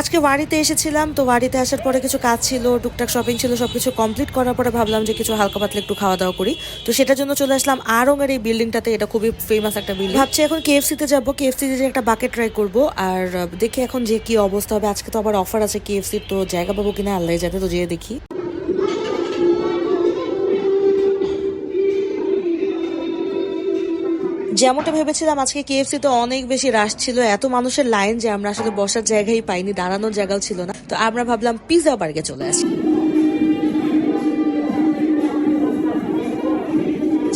আজকে বাড়িতে এসেছিলাম, তো বাড়িতে আসার পরে কিছু কাজ ছিল, টুকটাক শপিং ছিল, সবকিছু কমপ্লিট করার পরে ভাবলাম যে কিছু হালকা পাতলা একটু খাওয়া দাওয়া করি। তো সেটার জন্য চলে আসলাম আড়ং-এর এই বিল্ডিংটাতে। এটা খুবই ফেমাস একটা বিল্ডিং। ভাবছি এখন কেএফসিতে যাবো, কেএফসিতে যে একটা বাকেট ট্রাই করবো। আর দেখি এখন যে কি অবস্থা হবে। আজকে তো আবার অফার আছে কেএফসির, তো জায়গা পাবো কিনা আল্লাহ জানে, তো যেয়ে দেখি। যেমনটা ভেবেছিলাম, আজকে কেএফসি তো অনেক বেশি রাশ ছিল, এত মানুষের লাইন যে আমরা আসলে বসার জায়গাই পাইনি, দাঁড়ানোর জায়গাও ছিল না। তো আমরা ভাবলাম পিৎজা বার্গে চলে আসি।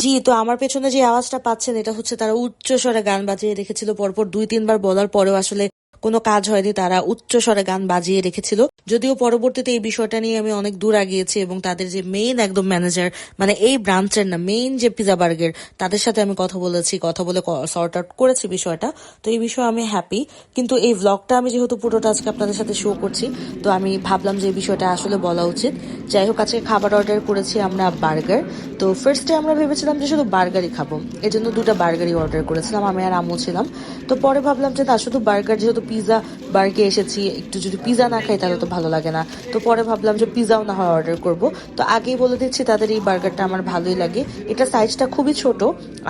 জি, তো আমার পেছনে যে আওয়াজটা পাচ্ছেন এটা হচ্ছে তারা উচ্চ স্বরে গান বাজিয়ে রেখেছিল। পরপর 2-3 বার বলার পরেও আসলে কোনো কাজ হয়নি, তারা উচ্চ স্বরে গান বাজিয়ে রেখেছিল। যদিও পরবর্তীতে এই বিষয়টা নিয়ে আমি অনেক দূর আগিয়েছি এবং তাদের যে মেইন একদম ম্যানেজার, মানে এই ব্রাঞ্চের না, মেইন যে পিৎজা বার্গের, তাদের সাথে আমি কথা বলেছি, কথা বলে সর্ট আউট করেছি বিষয়টা। তো এই বিষয়ে আমি হ্যাপি। কিন্তু এই ব্লগটা আমি যেহেতু পুরোটা আজকে আপনাদের সাথে শো করছি, তো আমি ভাবলাম যে এই বিষয়টা আসলে বলা উচিত। যাই হোক, আজকে খাবার অর্ডার করেছি আমরা বার্গার। তো ফার্স্টে আমরা ভেবেছিলাম যে শুধু বার্গারই খাবো, এই জন্য 2টা বার্গারই অর্ডার করেছিলাম, আমি আর আম্মু ছিলাম। তো পরে ভাবলাম যে না, শুধু বার্গার, যেহেতু পিৎজা বার্গে এসেছি, একটু যদি পিৎজা না খাই তাহলে তো ভালো লাগে না। তো পরে ভাবলাম যে পিৎজাও না হয় অর্ডার করব। তো আগেই বলে দিচ্ছি, তাদের এই বার্গারটা আমার ভালোই লাগে। এটা সাইজটা খুবই ছোট,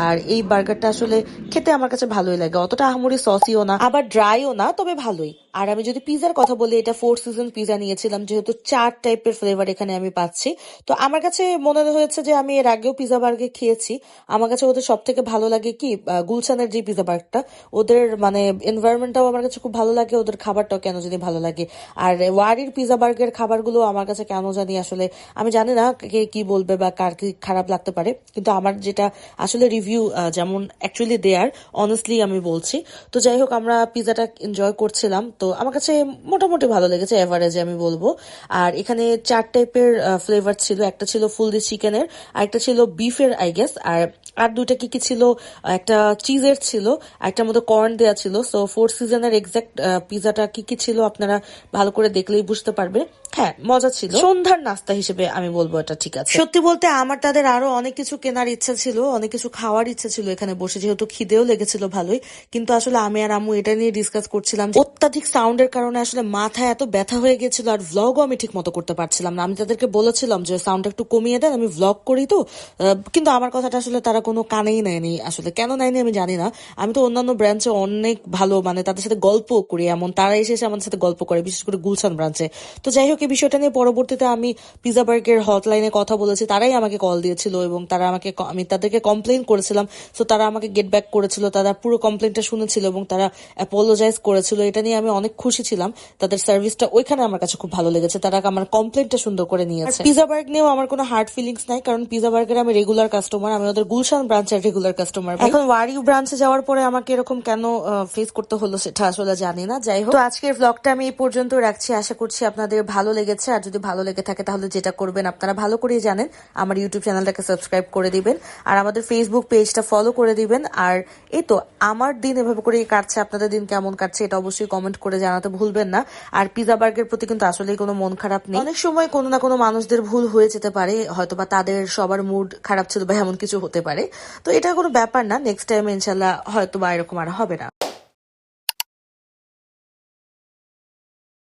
আর এই বার্গারটা আসলে খেতে আমার কাছে ভালোই লাগে। অতটা আহামরি সসিও না, আবার ড্রাইও না, তবে ভালোই। আর আমি যদি পিৎজার কথা বলি, এটা 4 সিজন পিৎজা নিয়েছিলাম, যেহেতু 4 টাইপের ফ্লেভার এখানে আমি পাচ্ছি। তো আমার কাছে মনে হয়েছে যে আমি এর আগেও পিৎজা বার্গে খেয়েছি। আমার কাছে ওদের সব থেকে ভালো লাগে কি, গুলশানের যে পিৎজা বার্গটা, ওদের মানে এনভায়রনমেন্টটাও আমার কাছে খুব ভালো লাগে, ওদের খাবারটাও কেন জানি ভালো লাগে। আর ওয়ারির পিৎজা বার্গের খাবারগুলো আমার কাছে কেন জানি আসলে, আমি জানি না কে কি বলবে বা কার কি খারাপ লাগতে পারে, কিন্তু আমার যেটা আসলে রিভিউ যেমন অ্যাকচুয়ালি দেয়ার, অনেস্টলি আমি বলছি। তো যাই হোক, আমরা পিৎজাটা এনজয় করছিলাম, তো আমার কাছে মোটামুটি ভালো লেগেছে, এভারেজে আমি বলবো। আর এখানে 4 টাইপের ফ্লেভার ছিল, একটা ছিল ফুললি চিকেনের, আরেকটা ছিল বিফের আই গেস, আর আর 2টা কি কি ছিল, একটা চিজের ছিল, একটার মধ্যে কর্ন দেওয়া ছিল। সো 4 সিজনের এক্সাক্ট পিৎজাটা কি কি ছিল আপনারা ভালো করে দেখলেই বুঝতে পারবে। হ্যাঁ, মজা ছিল, সন্ধ্যার নাস্তা হিসেবে আমি বলবো এটা ঠিক আছে। সত্যি বলতে আমার তাদের আরো অনেক কিছু কেনার ইচ্ছা ছিল, অনেক কিছু খাওয়ার ইচ্ছা ছিল এখানে বসে, যেহেতু খিদেও লেগেছিল ভালোই। কিন্তু আসলে আমি আর আম্মু এটা নিয়ে ডিসকাস করছিলাম, অত্যাধিক সাউন্ডের কারণে আসলে মাথায় এত ব্যথা হয়ে গেছিল, আর ভ্লগও আমি ঠিক মতো করতে পারছিলাম না। আমি তাদেরকে বলেছিলাম যে সাউন্ডটা একটু কমিয়ে দেন, আমি ভ্লগ করি তো। কিন্তু আমার কথাটা আসলে তারা কোনো কানেই নেয়নি, আসলে কেন নেয়নি আমি জানি না। আমি তো অন্যান্য ব্রাঞ্চে অনেক ভালো, মানে তাদের সাথে গল্প করি, এমন তারা এসে আমাদের সাথে গল্প করে, বিশেষ করে গুলশান ব্রাঞ্চে। তো যাই হোক, এই বিষয়টা নিয়ে পরবর্তীতে আমি পিৎজা বার্গের হটলাইনে কথা বলেছি, তারাই আমাকে কল দিয়েছিল এবং তারা আমাকে, আমি তাদেরকে কমপ্লেন করেছিলাম, তো তারা আমাকে গেট ব্যাক করেছিল, তারা পুরো কমপ্লেনটা শুনেছিল এবং তারা অ্যাপোলোজাইজ করেছিল। এটা নিয়ে আমি অনেক খুশি ছিলাম, তাদের সার্ভিসটা ওইখানে আমার কাছে খুব ভালো লেগেছে, তারা আমার কমপ্লেনটা সুন্দর করে নিয়েছে। পিৎজা বার্গ নিয়েও আমার কোনো হার্ড ফিলিংস নাই, কারণ পিৎজা বার্গের আমি রেগুলার কাস্টমার, আমি ওদের গুলশান ব্রাঞ্চের রেগুলার কাস্টমার। এখন ওয়ারিউ ব্রাঞ্চে যাওয়ার পরে আমাকে এরকম কেন ফেস করতে হলো সেটা আসলে জানি না। যাই হোক, তো আজকের ব্লগটা আমি এই পর্যন্ত রাখছি, আশা করছি আপনাদের ভালো লেগেছে। আর যদি ভালো লেগে থাকে তাহলে যেটা করবেন আপনারা ভালো করেই জানেন, আমার ইউটিউব চ্যানেলটাকে সাবস্ক্রাইব করে দিবেন, আর আমাদের ফেসবুক পেজটা ফলো করে দিবেন। আর এই তো, আমার দিন এভাবে করে কাটছে, আপনাদের দিন কেমন কাটছে এটা অবশ্যই কমেন্ট করে জানাতে ভুলবেন না। আর পিৎজা বার্গের প্রতি কিন্তু আসলেই কোনো মন খারাপ নেই, অনেক সময় কোনো না কোনো মানুষদের ভুল হয়ে যেতে পারে, হয়তোবা তাদের সবার মুড খারাপ ছিল বা এমন কিছু হতে পারে। তো এটা কোনো ব্যাপার না, নেক্সট টাইম ইনশাল্লাহ হয়তোবা এরকম আর হবে না।